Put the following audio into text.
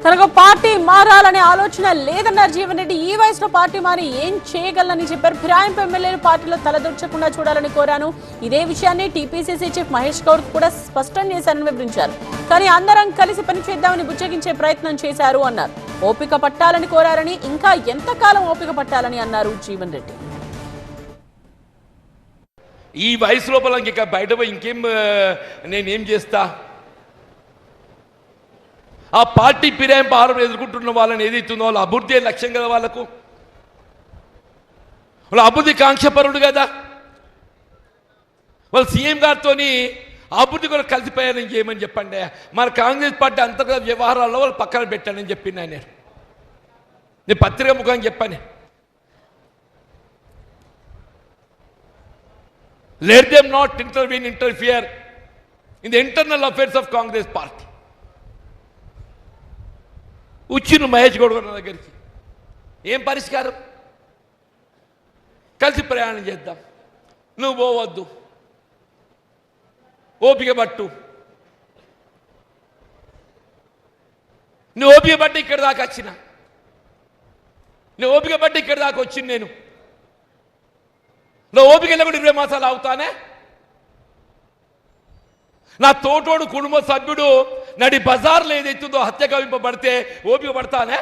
తనకు పార్టీ మారాలనే ఆలోచన లేదన్నారు జీవన్ రెడ్డి. ఈ వయసులో పార్టీ మారి ఏం చేయగలనని చెప్పారు. ఫిరాయింపు ఎమ్మెల్యేలు పార్టీలో తలదొచ్చకుండా చూడాలని కోరాను. ఇదే విషయాన్ని టీపీసీసీ చీఫ్ మహేష్ గౌడ్ కూడా స్పష్టం చేశారని వివరించారు. కానీ అందరం కలిసి పనిచేద్దామని బుజ్జగించే ప్రయత్నం చేశారు అన్నారు. ఓపిక పట్టాలని కోరారని, ఇంకా ఎంతకాలం ఓపిక పట్టాలని అన్నారు జీవన్ రెడ్డి. ఈ వయసు లోపల ఇంకా బయట పోయి ఇంకేం నేనేం చేస్తా? ఆ పార్టీ ఫిరాయింపు ఆరోపణ ఎదుర్కొంటున్న వాళ్ళని ఏదైతుందో వాళ్ళ అభివృద్ధి లక్ష్యం కదా, వాళ్ళ అభివృద్ధి కాంక్షపరుడు కదా. వాళ్ళు సీఎం గారితో అభివృద్ధి కూడా కలిసిపోయారని చేయమని చెప్పండి. మన కాంగ్రెస్ పార్టీ అంతర్గత వ్యవహారాల్లో వాళ్ళు పక్కన పెట్టానని చెప్పింది ఆయన. నేను పత్రిక ముఖంగా చెప్పాను, let them not interfere in the internal affairs of Congress party. వచ్చిన మహేష్ గౌడ్ గారి దగ్గరికి ఏం పరిష్కారం? కలిసి ప్రయాణం చేద్దాం, నువ్వు పోవద్దు, ఓపిక పట్టు, నువ్వు ఓపిక పట్టి ఇక్కడ దాకా వచ్చిన, నువ్వు ఓపిక పట్టి ఇక్కడ దాకా వచ్చింది నేను. నా ఓపిక కూడా 20 మాసాలు అవుతానే. నా తోటోడు కుటుంబ సభ్యుడు నడి బజార్లో ఏదైతుందో హత్య కవింపబడితే ఓపిక పడతానే.